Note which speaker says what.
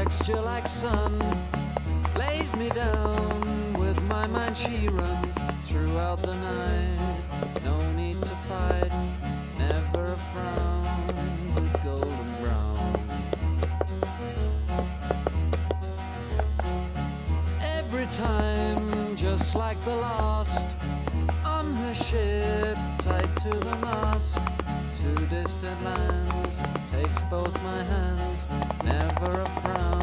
Speaker 1: texture like sun lays me down. With my mind she runs throughout the night. No need to fight, never a frown, with golden brown. Every time, just like the last, on her ship, tied to the mast, to distant lands, takes both my hands, never a frown.